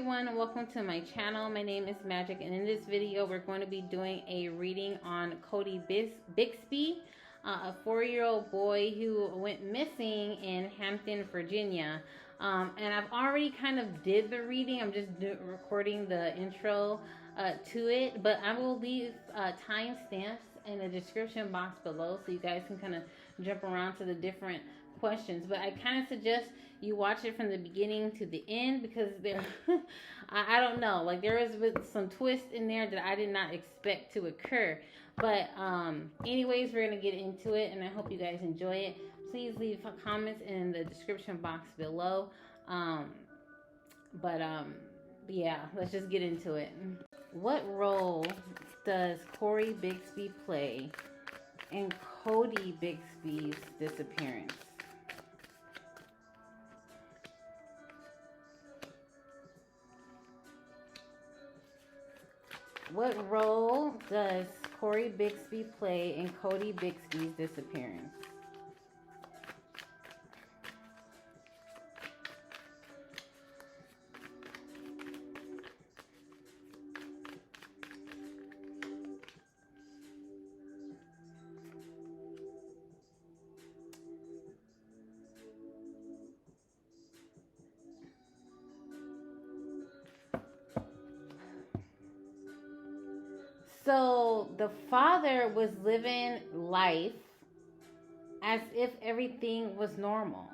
everyone, welcome to my channel. My name is Magic, and in this video we're going to be doing a reading on Codi Bigsby, a 4-year-old boy who went missing in Hampton, Virginia. And I've already kind of did the reading. I'm just recording the intro to it, but I will leave timestamps in the description box below so you guys can kind of jump around to the different questions. But I kind of suggest you watch it from the beginning to the end, because there I don't know, like there is some twist in there that I did not expect to occur. But anyways, we're gonna get into it, and I hope you guys enjoy it. Please leave comments in the description box below. Yeah, let's just get into it. What role does Cory Bigsby play in Codi Bigsby's disappearance? What role does Cory Bigsby play in Codi Bigsby's disappearance? So the father was living life as if everything was normal.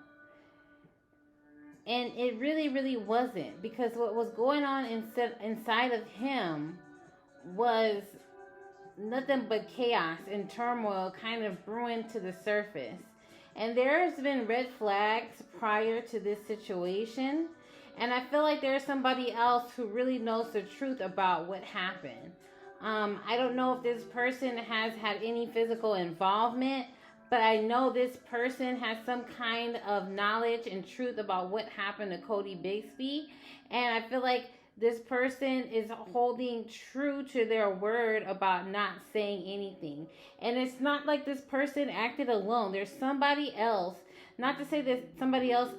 And it really wasn't, because what was going on inside of him was nothing but chaos and turmoil kind of brewing to the surface. And there's been red flags prior to this situation. And I feel like there's somebody else who really knows the truth about what happened. I don't know if this person has had any physical involvement, but I know this person has some kind of knowledge and truth about what happened to Codi Bigsby. And I feel like this person is holding true to their word about not saying anything. And it's not like this person acted alone. There's somebody else. Not to say that somebody else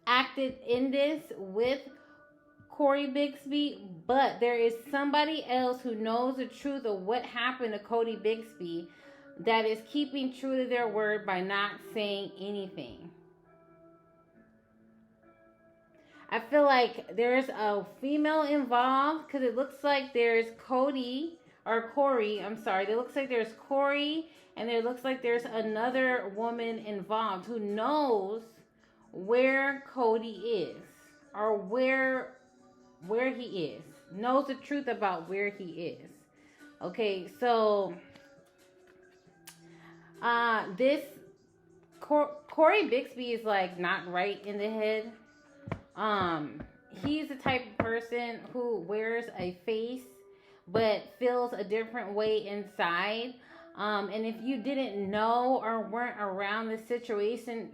acted in this with Cory Bigsby, but there is somebody else who knows the truth of what happened to Codi Bigsby that is keeping true to their word by not saying anything. I feel like there's a female involved, because it looks like there's Cory, I'm sorry. It looks like there's Cory, and it looks like there's another woman involved who knows where Codi is, or where he is, knows the truth about where he is. Okay, so this Cory Bigsby is like not right in the head. He's the type of person who wears a face but feels a different way inside. And if you didn't know or weren't around the situation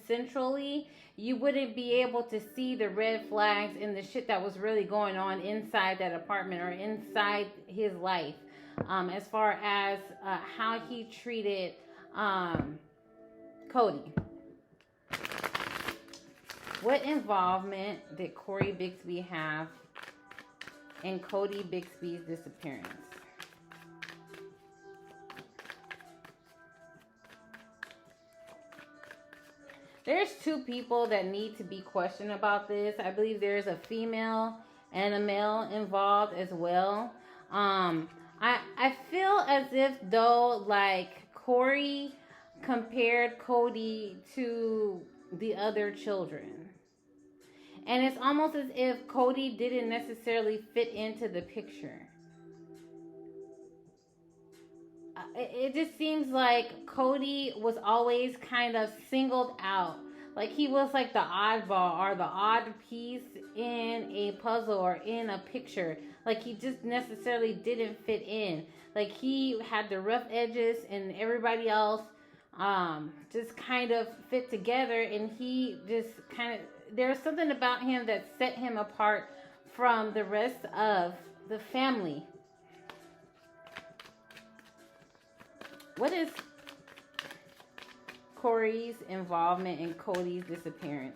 centrally, you wouldn't be able to see the red flags and the shit that was really going on inside that apartment or inside his life, as far as how he treated Codi. What involvement did Cory Bigsby have in Codi Bigsby's disappearance? There's two people that need to be questioned about this. I believe there's a female and a male involved as well. I feel as if though, like, Cory compared Codi to the other children. And it's almost as if Codi didn't necessarily fit into the picture. It just seems like Codi was always kind of singled out. Like he was like the oddball or the odd piece in a puzzle or in a picture. Like he just necessarily didn't fit in. Like he had the rough edges and everybody else just kind of fit together. And he just kind of, there's something about him that set him apart from the rest of the family. What is Cory's involvement in Codi's disappearance?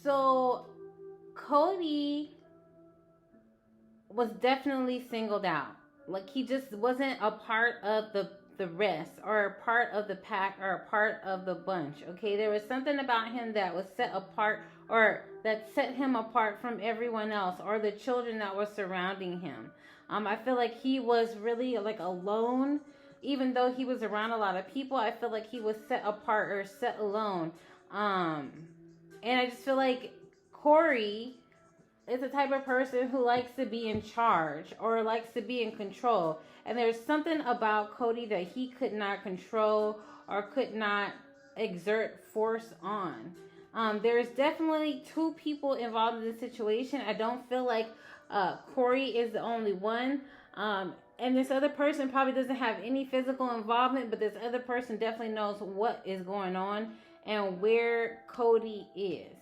So Codi was definitely singled out. Like he just wasn't a part of the rest, or a part of the pack, or a part of the bunch. Okay, there was something about him that was set apart, or that set him apart from everyone else, or the children that were surrounding him. I feel like he was really like alone, even though he was around a lot of people. I feel like he was set apart or set alone. And I just feel like Cory is the type of person who likes to be in charge or likes to be in control. And there's something about Codi that he could not control or could not exert force on. There's definitely two people involved in this situation. I don't feel like Cory is the only one. And this other person probably doesn't have any physical involvement, but this other person definitely knows what is going on and where Codi is.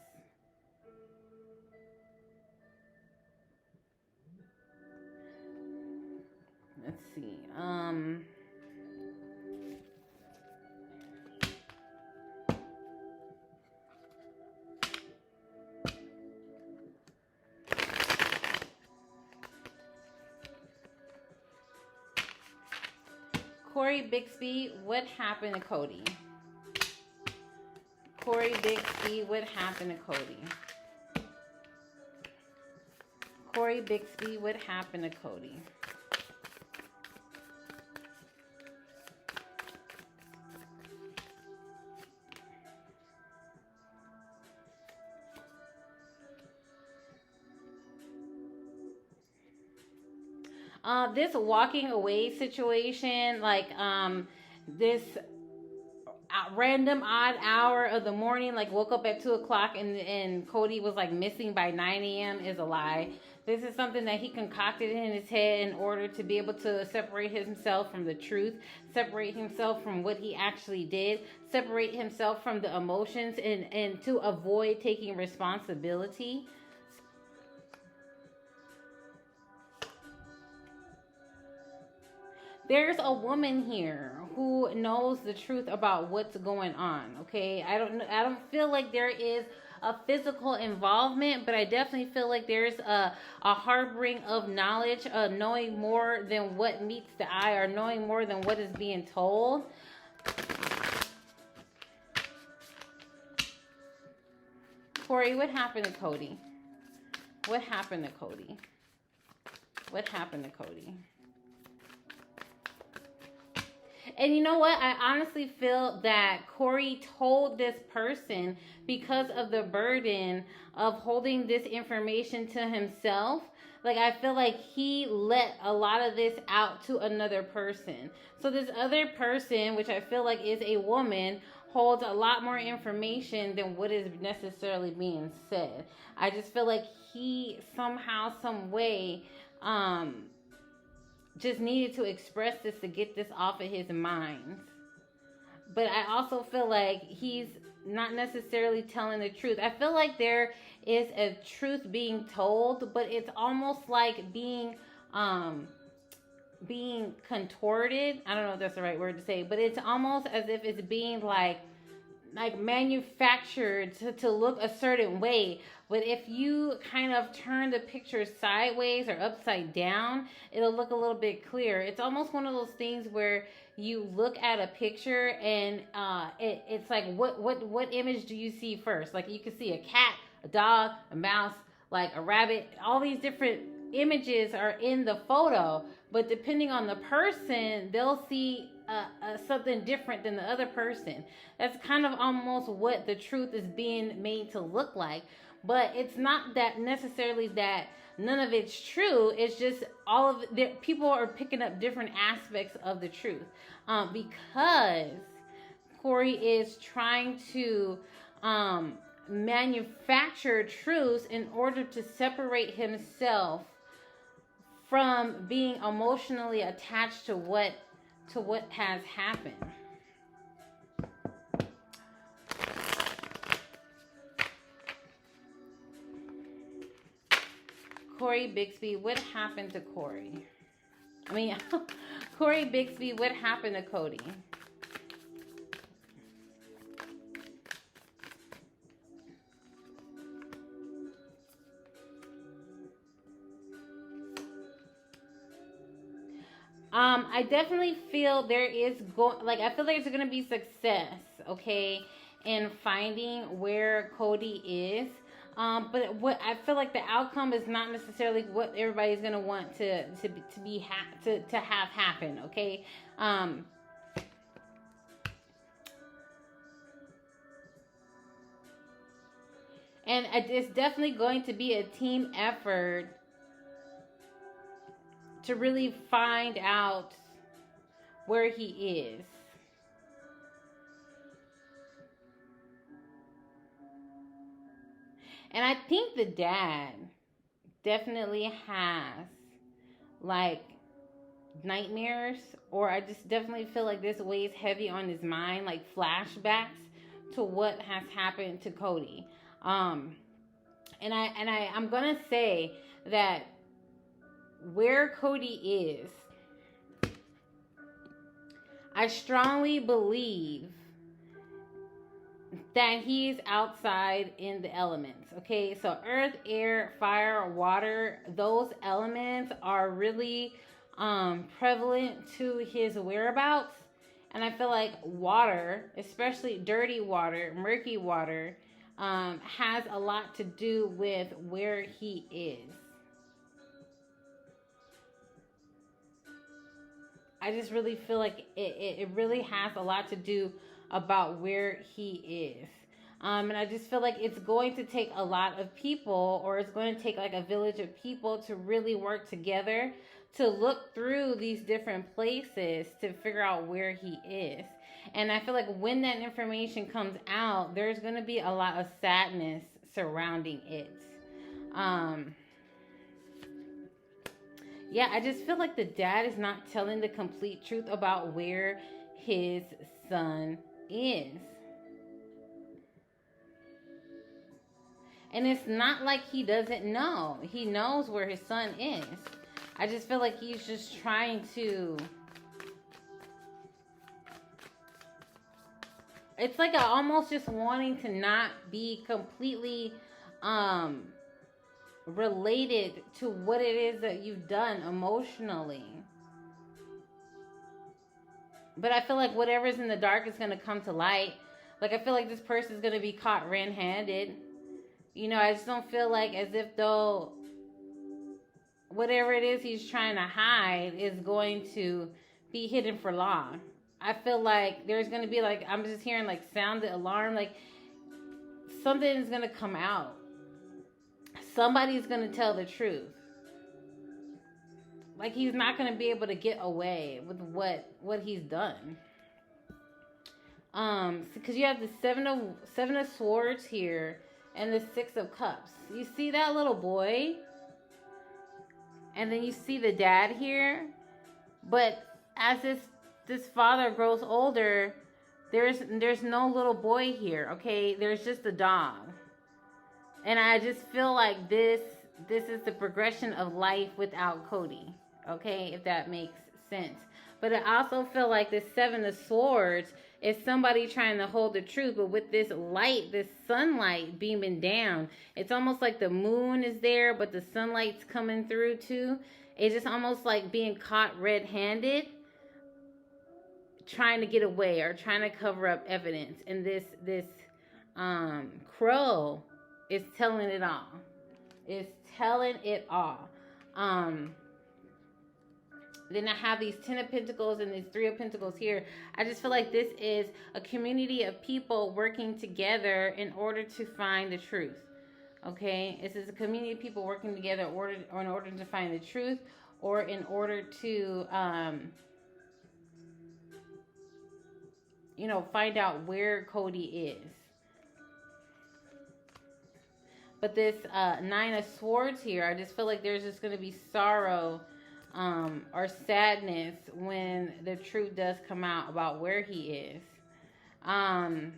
Let's see. Cory Bigsby, what happened to Codi? Cory Bigsby, what happened to Codi? Cory Bigsby, what happened to Codi? This walking away situation, like this random odd hour of the morning, like woke up at 2 o'clock and Codi was like missing by 9 a.m. is a lie. This is something that he concocted in his head in order to be able to separate himself from the truth, separate himself from what he actually did, separate himself from the emotions, and to avoid taking responsibility. There's a woman here who knows the truth about what's going on. Okay, I don't feel like there is a physical involvement, but I definitely feel like there's a harboring of knowledge, knowing more than what meets the eye, or knowing more than what is being told. Cory, what happened to Codi? What happened to Codi? What happened to Codi? And you know what? I honestly feel that Cory told this person because of the burden of holding this information to himself. Like, I feel like he let a lot of this out to another person. So this other person, which I feel like is a woman, holds a lot more information than what is necessarily being said. I just feel like he somehow, some way, just needed to express this to get this off of his mind. But I also feel like he's not necessarily telling the truth. I feel like there is a truth being told, but it's almost like being contorted. I don't know if that's the right word to say, but it's almost as if it's being like manufactured to look a certain way. But if you kind of turn the picture sideways or upside down, it'll look a little bit clearer. It's almost one of those things where you look at a picture and it's like, what image do you see first? Like, you can see a cat, a dog, a mouse, like a rabbit. All these different images are in the photo, but depending on the person, they'll see something different than the other person. That's kind of almost what the truth is being made to look like. But it's not that necessarily that none of it's true. It's just all of it, people are picking up different aspects of the truth, because Cory is trying to manufacture truths in order to separate himself from being emotionally attached to what has happened. Cory Bigsby, what happened to Cory? Cory Bigsby, what happened to Codi? I definitely feel there is I feel like there's gonna be success, okay, in finding where Codi is. But what I feel like the outcome is not necessarily what everybody's gonna want to have happen, okay. And it's definitely going to be a team effort to really find out where he is. And I think the dad definitely has like nightmares, or I just definitely feel like this weighs heavy on his mind, like flashbacks to what has happened to Codi. I'm gonna say that where Codi is, I strongly believe that he's outside in the elements. Okay, so earth, air, fire, water, those elements are really prevalent to his whereabouts. And I feel like water, especially dirty water, murky water, has a lot to do with where he is. I just really feel like it really has a lot to do about where he is. And I just feel like it's going to take a lot of people, or it's going to take like a village of people to really work together to look through these different places to figure out where he is. And I feel like when that information comes out, there's going to be a lot of sadness surrounding it. Yeah, I just feel like the dad is not telling the complete truth about where his son is. And it's not like he doesn't know. He knows where his son is. I just feel like he's just trying to... It's like almost just wanting to not be completely related to what it is that you've done emotionally. But I feel like whatever's in the dark is going to come to light. Like, I feel like this person's going to be caught red-handed. You know, I just don't feel like as if though whatever it is he's trying to hide is going to be hidden for long. I feel like there's going to be like, I'm just hearing like sound the alarm, like something is going to come out. Somebody's going to tell the truth. Like, he's not going to be able to get away with what he's done. Because you have the seven of swords here and the 6 of cups. You see that little boy? And then you see the dad here. But as this father grows older, there's no little boy here, okay? There's just a dog. And I just feel like this is the progression of life without Codi, okay? If that makes sense. But I also feel like the 7 of swords is somebody trying to hold the truth, but with this light, this sunlight beaming down, it's almost like the moon is there, but the sunlight's coming through too. It's just almost like being caught red-handed, trying to get away or trying to cover up evidence. And this crow is telling it all. It's telling it all. Then I have these 10 of Pentacles and these 3 of Pentacles here. I just feel like this is a community of people working together in order to find the truth. Okay? This is a community of people working together in order to find the truth, or in order to, find out where Codi is. But this 9 of Swords here, I just feel like there's just going to be sorrow or sadness when the truth does come out about where he is. And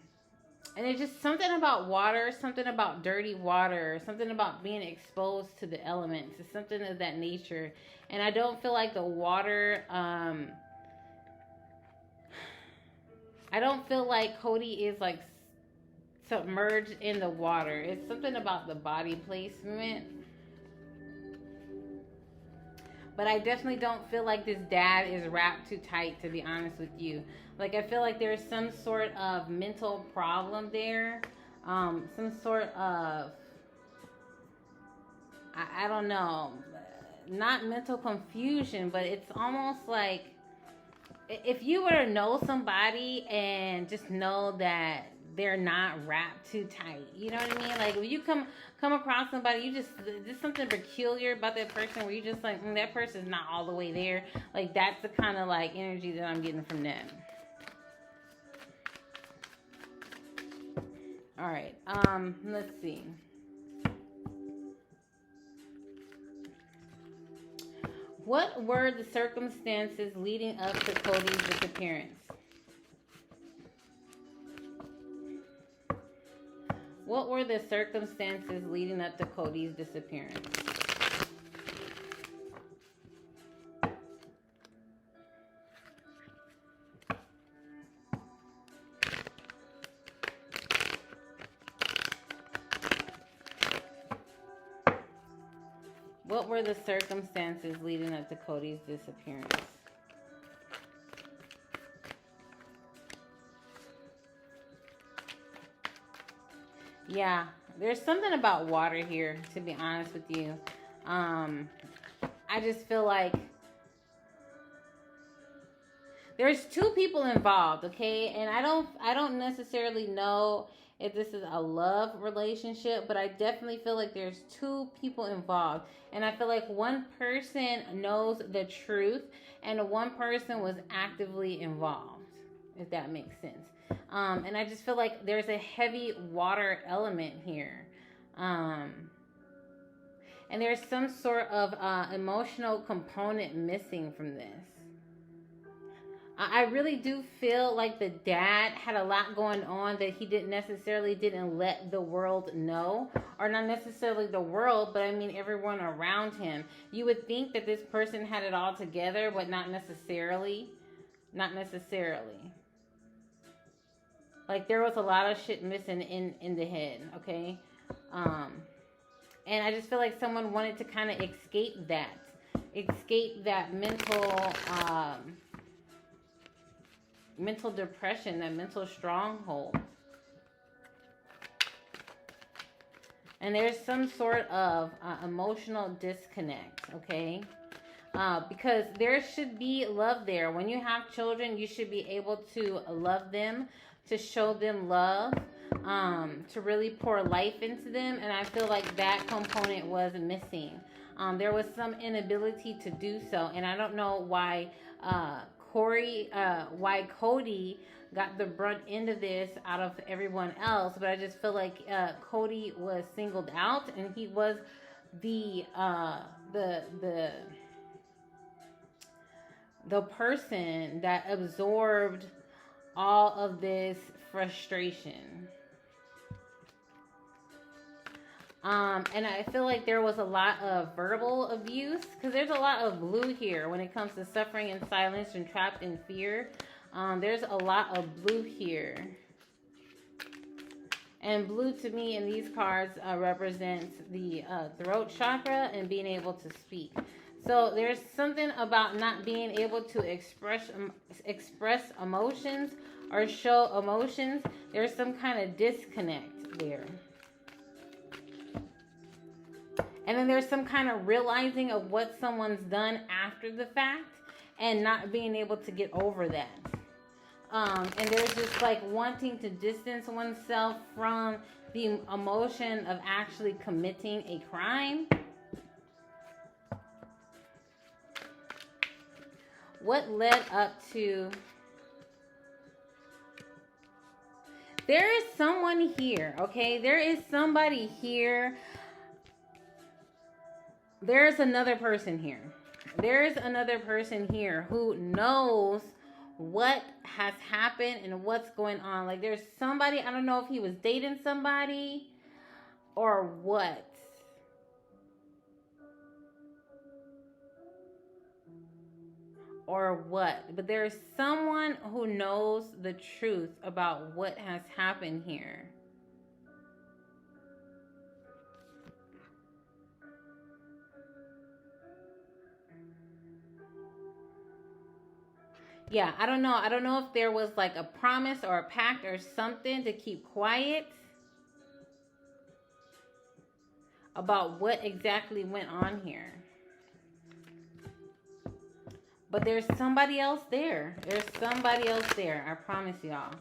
it's just something about water, something about dirty water, something about being exposed to the elements. It's something of that nature. And I don't feel like the water... I don't feel like Codi is like submerged in the water. It's something about the body placement. But I definitely don't feel like this dad is wrapped too tight, to be honest with you. Like, I feel like there's some sort of mental problem there. Some sort of, I don't know, not mental confusion, but it's almost like if you were to know somebody and just know that they're not wrapped too tight, you know what I mean? Like, when you come across somebody, you just, there's something peculiar about that person where you just like, that person's not all the way there. Like, that's the kind of like energy that I'm getting from them. All right, let's see. What were the circumstances leading up to Codi's disappearance? What were the circumstances leading up to Codi's disappearance? What were the circumstances leading up to Codi's disappearance? Yeah, there's something about water here, to be honest with you. I just feel like there's two people involved, okay? And I don't necessarily know if this is a love relationship, but I definitely feel like there's two people involved. And I feel like one person knows the truth and one person was actively involved, if that makes sense. And I just feel like there's a heavy water element here. And there's some sort of emotional component missing from this. I really do feel like the dad had a lot going on that he didn't let the world know. Or not necessarily the world, but I mean everyone around him. You would think that this person had it all together, but not necessarily. Not necessarily. Like, there was a lot of shit missing in the head, okay? And I just feel like someone wanted to kind of escape that mental depression, that mental stronghold. And there's some sort of emotional disconnect, okay? Because there should be love there. When you have children, you should be able to love them, to show them love, to really pour life into them. And I feel like that component was missing. There was some inability to do so. And I don't know why why Codi got the brunt end of this out of everyone else, but I just feel like Codi was singled out, and he was the person that absorbed all of this frustration. And I feel like there was a lot of verbal abuse, because there's a lot of blue here when it comes to suffering in silence and trapped in fear. There's a lot of blue here. And blue to me in these cards represents the throat chakra and being able to speak. So there's something about not being able to express emotions or show emotions. There's some kind of disconnect there. And then there's some kind of realizing of what someone's done after the fact and not being able to get over that. And there's just like wanting to distance oneself from the emotion of actually committing a crime. What led up to... There is someone here, okay? There is somebody here. There's another person here. There's another person here who knows what has happened and what's going on. Like, there's somebody, I don't know if he was dating somebody or what. But there's someone who knows the truth about what has happened here. Yeah, I don't know. I don't know if there was like a promise or a pact or something to keep quiet about what exactly went on here. But there's somebody else there. There's somebody else there. I promise y'all.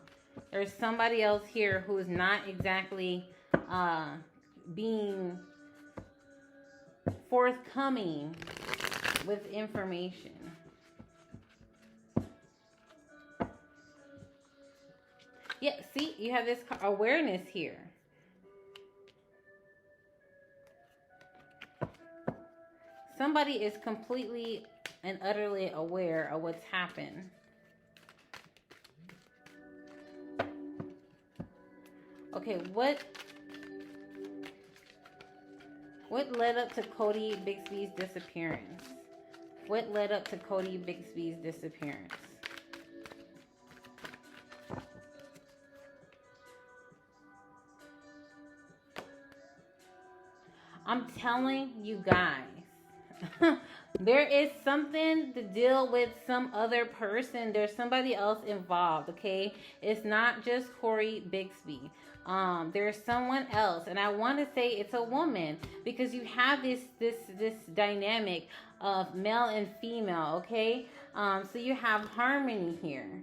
There's somebody else here who is not exactly being forthcoming with information. Yeah, see, you have this awareness here. Somebody is completely and utterly aware of what's happened. Okay, what led up to Codi Bigsby's disappearance? What led up to Codi Bigsby's disappearance? I'm telling you guys, there is something to deal with some other person. There's somebody else involved, okay? It's not just Cory Bigsby. There's someone else, and I want to say it's a woman because you have this dynamic of male and female, okay? So you have harmony here.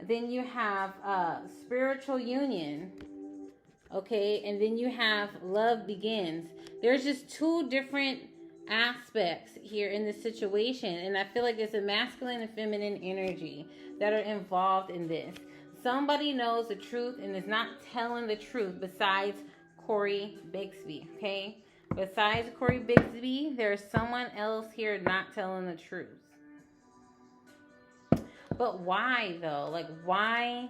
Then you have spiritual union. Okay, and then you have love begins. There's just two different aspects here in this situation, and I feel like there's a masculine and feminine energy that are involved in this. Somebody knows the truth and is not telling the truth besides Cory Bigsby, okay? Besides Cory Bigsby, there's someone else here not telling the truth. But why though? Like why?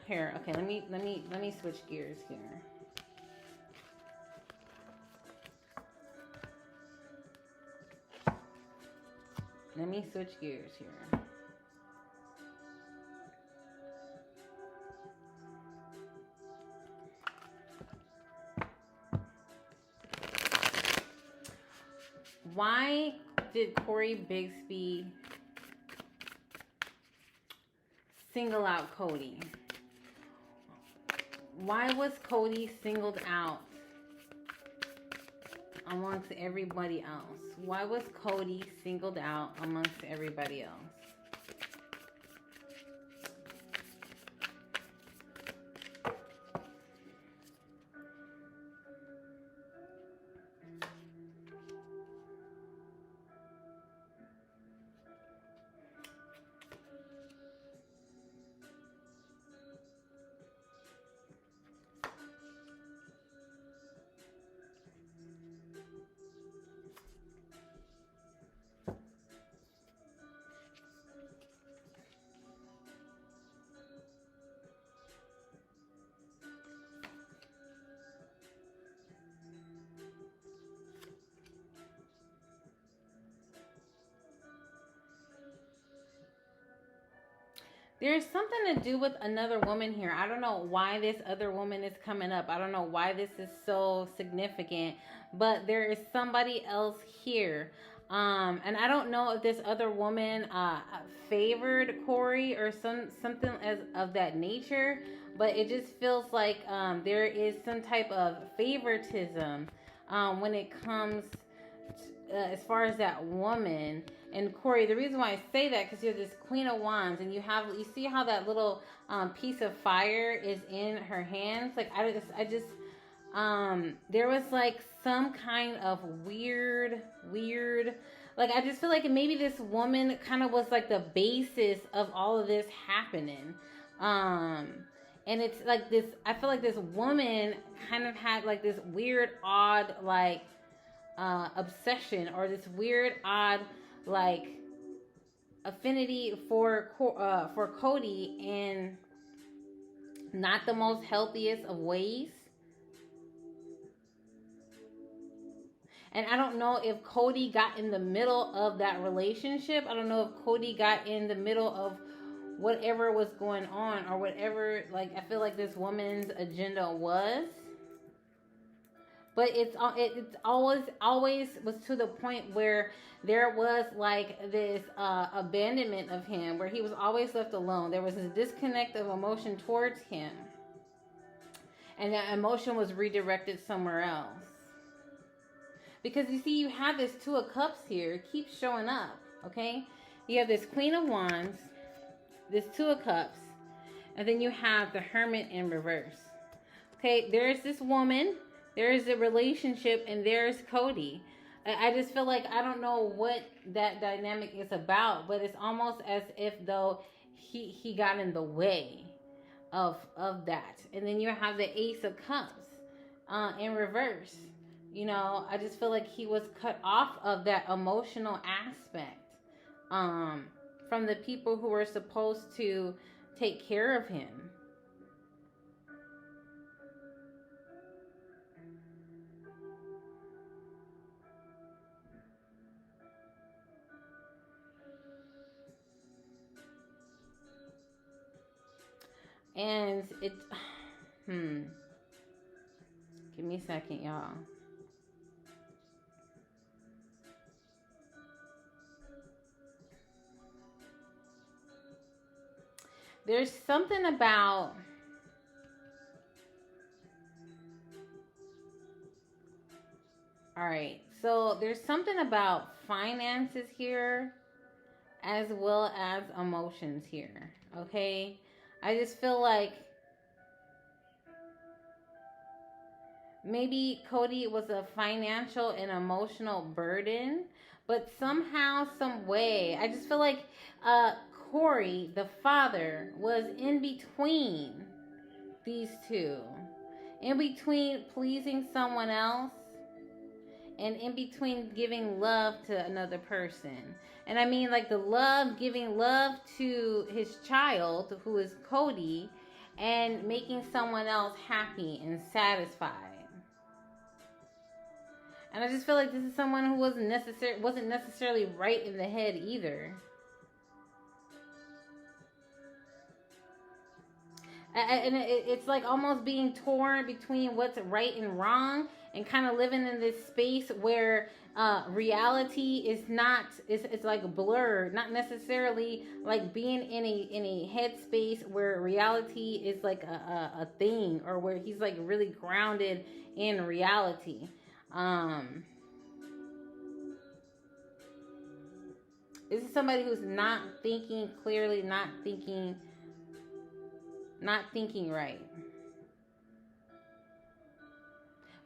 Here, okay, let me switch gears here. Let me switch gears here. Why did Cory Bigsby single out Codi? Why was Codi singled out amongst everybody else? Why was Codi singled out amongst everybody else? There's something to do with another woman here. I don't know why this other woman is coming up. I don't know why this is so significant, but there is somebody else here. And I don't know if this other woman favored Cory or something of that nature, but it just feels like there is some type of favoritism when it comes as far as that woman. And Cory, the reason why I say that, because you're this Queen of Wands, and you see how that little piece of fire is in her hands. Like I just there was like some kind of weird. Like I just feel like maybe this woman kind of was like the basis of all of this happening. And it's like this. I feel like this woman kind of had like this weird, odd, like obsession, or this weird, odd, like affinity for Codi in not the most healthiest of ways. And I don't know if Codi got in the middle of that relationship. I don't know if Codi got in the middle of whatever was going on, or whatever, like, I feel like this woman's agenda was. But it's always was to the point where there was like this abandonment of him, where he was always left alone. There was a disconnect of emotion towards him, and that emotion was redirected somewhere else. Because you see, you have this Two of Cups here. It keeps showing up, okay? You have this Queen of Wands, this Two of Cups, and then you have the Hermit in reverse. Okay, there's this woman, there's a relationship, and there's Codi. I just feel like I don't know what that dynamic is about, but it's almost as if though he got in the way of that. And then you have the Ace of Cups in reverse. You know, I just feel like he was cut off of that emotional aspect from the people who were supposed to take care of him. And it, give me a second, y'all. There's something about all right, so there's something about finances here as well as emotions here, okay? I just feel like maybe Codi was a financial and emotional burden, but somehow, some way, I just feel like Cory, the father, was in between these two. In between pleasing someone else and in between giving love to another person. And I mean like the love, giving love to his child, who is Codi, and making someone else happy and satisfied. And I just feel like this is someone who wasn't necessarily right in the head either. And it's like almost being torn between what's right and wrong, and kind of living in this space where reality is not, it's like blurred, not necessarily like being in a headspace where reality is like a thing, or where he's like really grounded in reality. This is somebody who's not thinking clearly, not thinking right.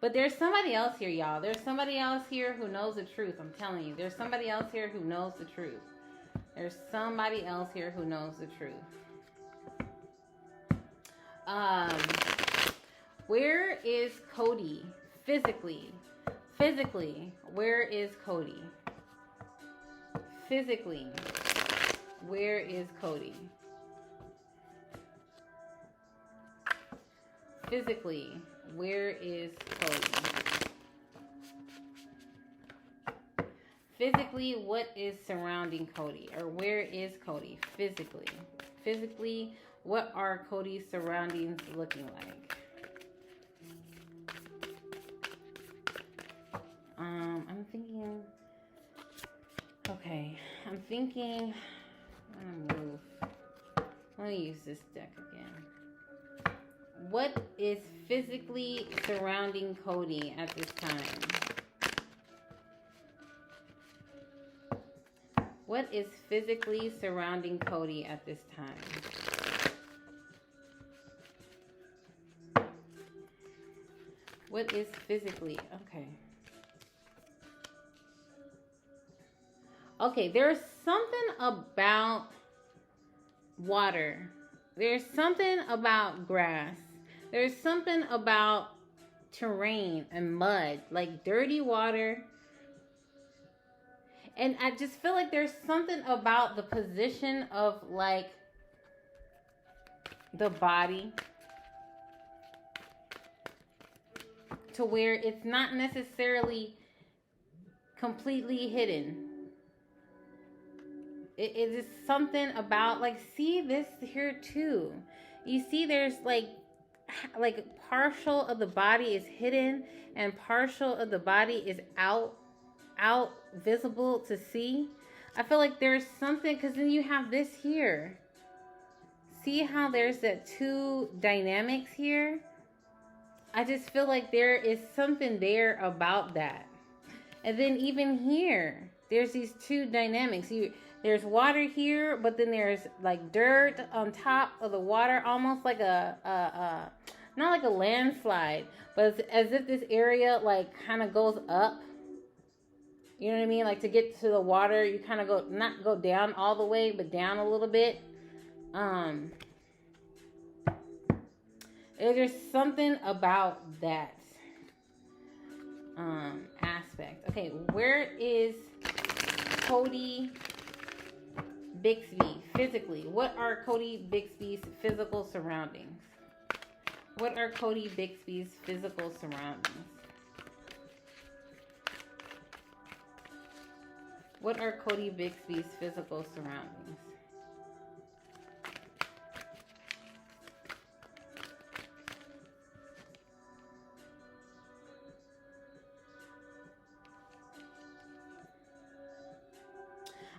But there's somebody else here, y'all. There's somebody else here who knows the truth. I'm telling you. There's somebody else here who knows the truth. There's somebody else here who knows the truth. Where is Codi? Physically, where is Codi? Physically, where is Codi? Physically, where is Codi? Physically, what is surrounding Codi? Or where is Codi physically? Physically, what are Codi's surroundings looking like? I'm thinking, okay, I'm thinking, I'm gonna move. Let me use this deck again. What is physically surrounding Codi at this time? What is physically surrounding Codi at this time? What is physically? Okay. Okay, there's something about water. There's something about grass. There's something about terrain and mud, like dirty water. And I just feel like there's something about the position of like the body to where it's not necessarily completely hidden. It is something about, like, see this here too. You see there's like partial of the body is hidden and partial of the body is out visible to see. I feel like there's something, because then you have this here. See how there's that two dynamics here? I just feel like there is something there about that. And then even here, there's these two dynamics. There's water here, but then there's like dirt on top of the water, almost like a not like a landslide, but it's as if this area like kind of goes up. You know what I mean? Like to get to the water, you kind of not go down all the way, but down a little bit. There's something about that aspect. Okay, where is Codi Bigsby physically? What are Codi Bigsby's physical surroundings? What are Codi Bigsby's physical surroundings? What are Codi Bigsby's physical surroundings?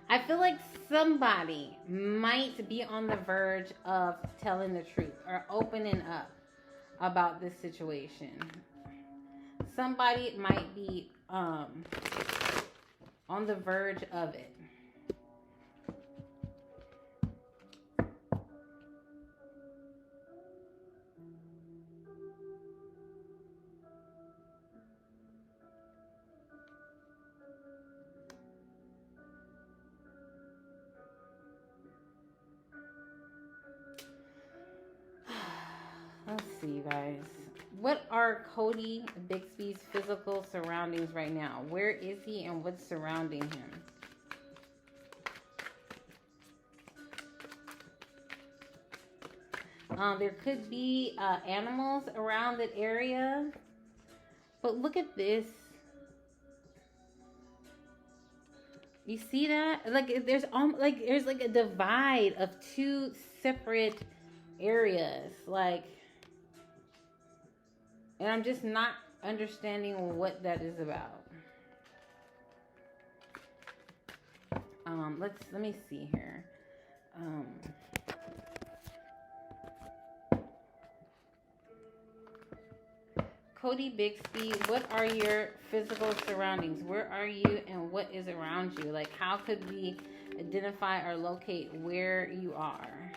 I feel like somebody might be on the verge of telling the truth or opening up about this situation. Somebody might be on the verge of it. Let's see, you guys. What are Codi Bigsby's physical surroundings right now? Where is he and what's surrounding him? There could be animals around that area. But look at this. You see that? Like there's like a divide of two separate areas. Like, and I'm just not understanding what that is about. Let me see here. Codi Bigsby, what are your physical surroundings? Where are you and what is around you? Like, how could we identify or locate where you are?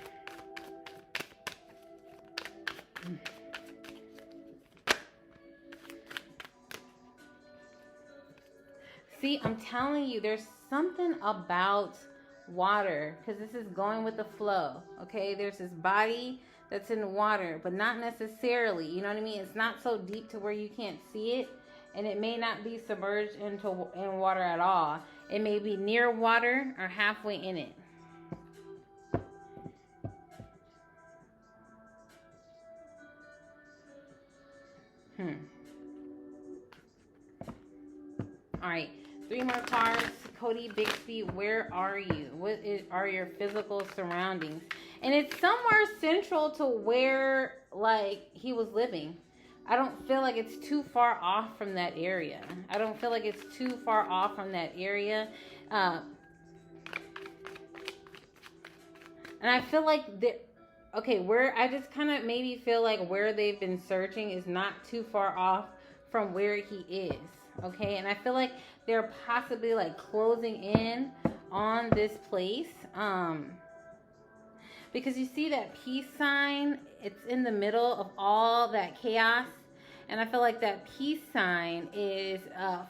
See, I'm telling you, there's something about water, because this is going with the flow, okay? There's this body that's in the water, but not necessarily, you know what I mean? It's not so deep to where you can't see it, and it may not be submerged in water at all. It may be near water or halfway in it. All right, 3 more cards. Codi Bigsby, where are you? Are your physical surroundings? And it's somewhere central to where, like, he was living. I don't feel like it's too far off from that area. And I feel like I just kind of maybe feel like where they've been searching is not too far off from where he is. Okay, and I feel like they're possibly like closing in on this place. Because you see that peace sign, it's in the middle of all that chaos. And I feel like that peace sign is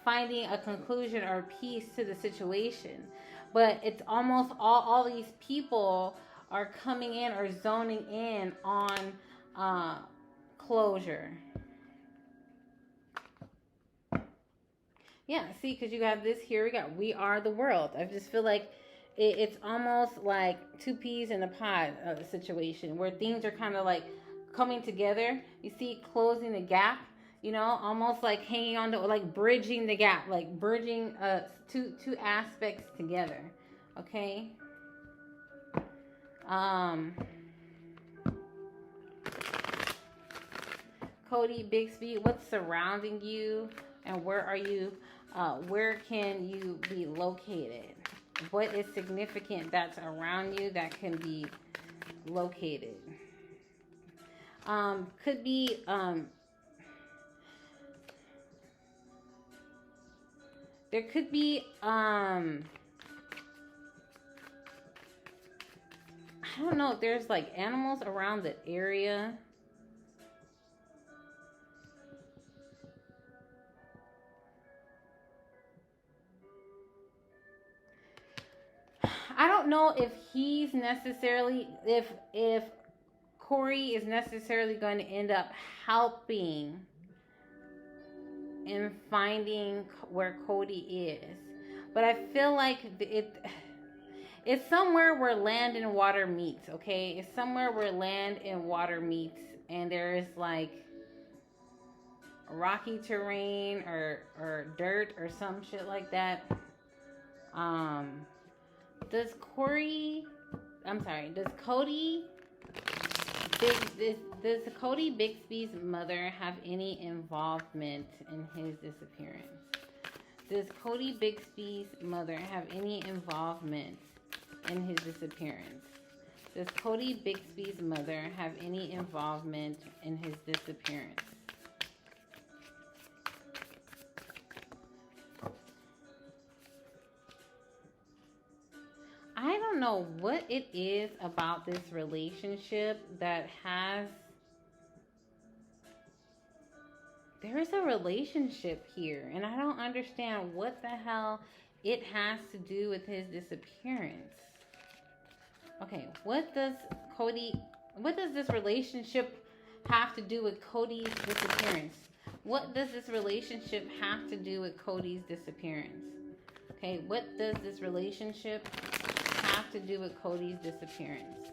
finding a conclusion or peace to the situation. But it's almost all these people are coming in or zoning in on closure. Yeah, see, because you got this here. We are the world. I just feel like it's almost like 2 peas in a pod situation where things are kind of like coming together. You see, closing the gap, you know, almost like hanging on to, like bridging the gap, like bridging two aspects together. Okay. Codi Codi Bigsby, what's surrounding you, and where are you? Where can you be located? What is significant that's around you that can be located? Could be there could be I don't know if there's like animals around the area. I don't know if he's necessarily, if Cory is necessarily going to end up helping in finding where Codi is, but I feel like it's somewhere where land and water meets. Okay, it's somewhere where land and water meets, and there is like rocky terrain or dirt or some shit like that. Does Codi Bigsby's mother have any involvement in his disappearance? Does Codi Bigsby's mother have any involvement in his disappearance? Does Codi Bigsby's mother have any involvement in his disappearance? I don't know what it is about this relationship that has... There is a relationship here, and I don't understand what the hell it has to do with his disappearance. Okay, what does this relationship have to do with Codi's disappearance? What does this relationship have to do with Codi's disappearance? Okay, what does this relationship have to do with Codi's disappearance?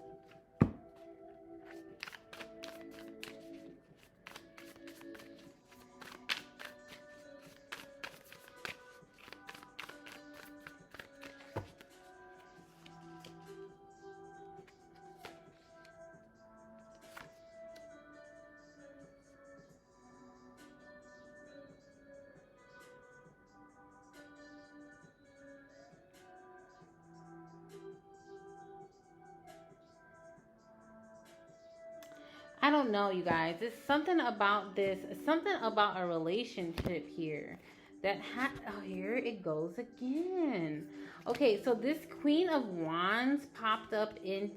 I don't know, you guys. It's something about this, something about a relationship here that oh, here it goes again. Okay, so this Queen of Wands popped up in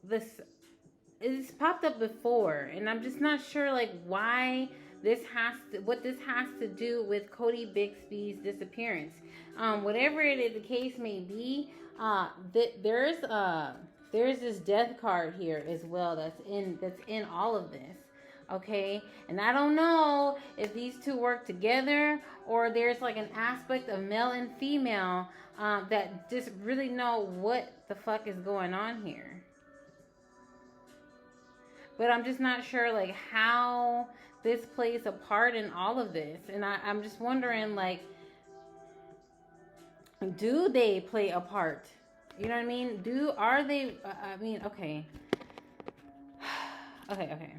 this. It's popped up before, and I'm just not sure like why what this has to do with Codi Bigsby's disappearance. Whatever the case may be, there's this death card here as well that's in all of this. Okay, and I don't know if these two work together or there's like an aspect of male and female that just really know what the fuck is going on here. But I'm just not sure like how this plays a part in all of this, and I'm just wondering like, do they play a part? You know what I mean? Are they? I mean, okay. Okay.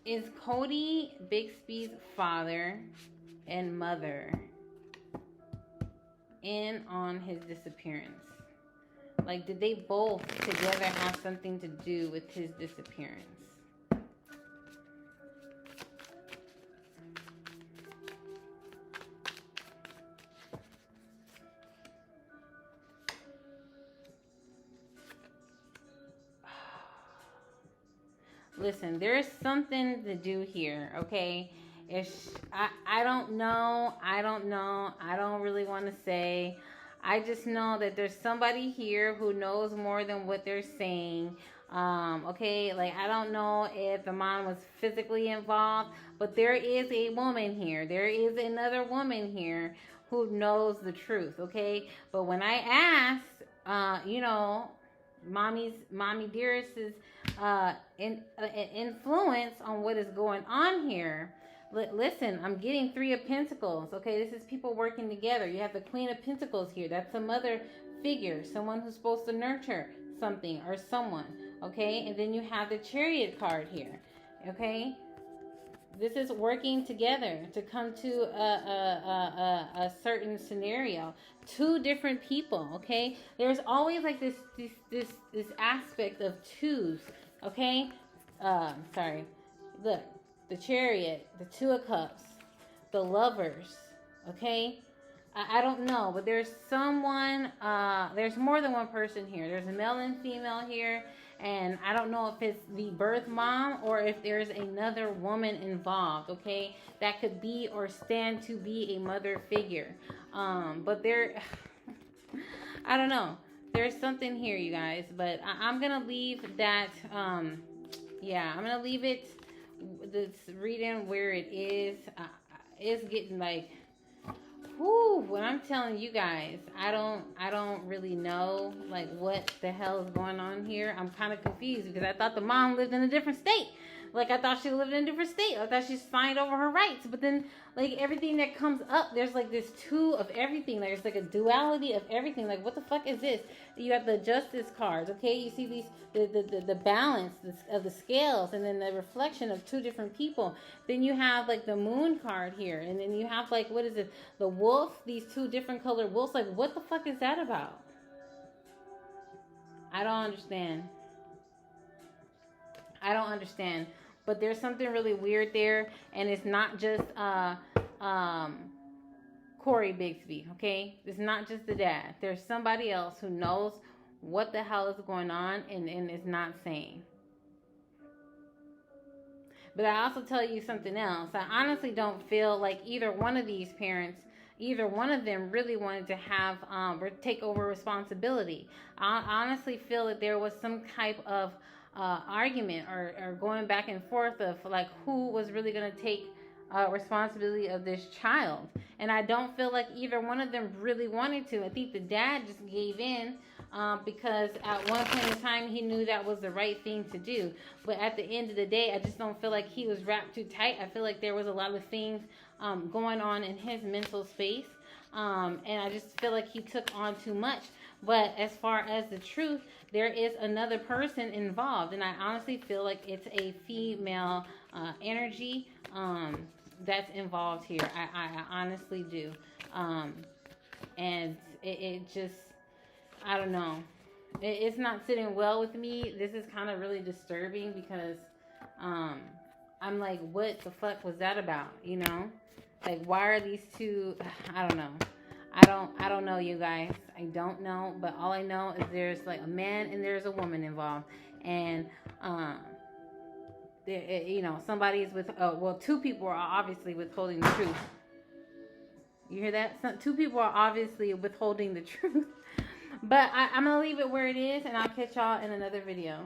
Is Codi Bigsby's father and mother in on his disappearance? Like, did they both together have something to do with his disappearance? Listen, there's something to do here, okay? I don't know. I don't really want to say. I just know that there's somebody here who knows more than what they're saying. Okay, like I don't know if the mom was physically involved, but there is a woman here. There is another woman here who knows the truth, okay? But when I asked, Mommy Dearest's influence on what is going on here, Listen, I'm getting 3 of Pentacles. Okay, this is people working together. You have the Queen of Pentacles here. That's a mother figure, someone who's supposed to nurture something or someone. Okay, and then you have the Chariot card here. Okay, this is working together to come to a certain scenario. 2 different people. Okay, there's always like this aspect of 2s. Okay, sorry. Look, the Chariot, the 2 of Cups, the Lovers. Okay, I don't know, but there's someone. There's more than one person here. There's a male and female here. And I don't know if it's the birth mom or if there's another woman involved, okay? That could be or stand to be a mother figure. But there, I don't know. There's something here, you guys. But I'm going to leave that, yeah, I'm going to leave it, this reading where it is. It's getting like... Whew, when I'm telling you guys, I don't really know like what the hell is going on here. I'm kind of confused because I thought the mom lived in a different state. Like I thought she lived in a different state. I thought she signed over her rights. But then like everything that comes up, there's like this 2 of everything. There's like a duality of everything. Like what the fuck is this? You have the Justice cards, okay? You see these the balance of the scales and then the reflection of 2 different people. Then you have like the Moon card here. And then you have like, what is it? The wolf, these 2 different colored wolves. Like what the fuck is that about? I don't understand. I don't understand. But there's something really weird there. And it's not just Cory Bigsby, okay? It's not just the dad. There's somebody else who knows what the hell is going on and is not saying. But I also tell you something else. I honestly don't feel like either one of these parents, either one of them really wanted to have take over responsibility. I honestly feel that there was some type of argument or going back and forth of like who was really going to take responsibility of this child. And I don't feel like either one of them really wanted to. I think the dad just gave in because at one point in time he knew that was the right thing to do. But at the end of the day, I just don't feel like he was wrapped too tight. I feel like there was a lot of things going on in his mental space. And I just feel like he took on too much. But as far as the truth, there is another person involved. And I honestly feel like it's a female energy that's involved here. I honestly do. And it just, I don't know. It's not sitting well with me. This is kind of really disturbing because I'm like, what the fuck was that about? You know? Like, why are these 2? I don't know. I don't know, you guys. I don't know. But all I know is there's like a man and there's a woman involved. And, you know, somebody's with, well, 2 people are obviously withholding the truth. You hear that? 2 people are obviously withholding the truth. But I'm going to leave it where it is, and I'll catch y'all in another video.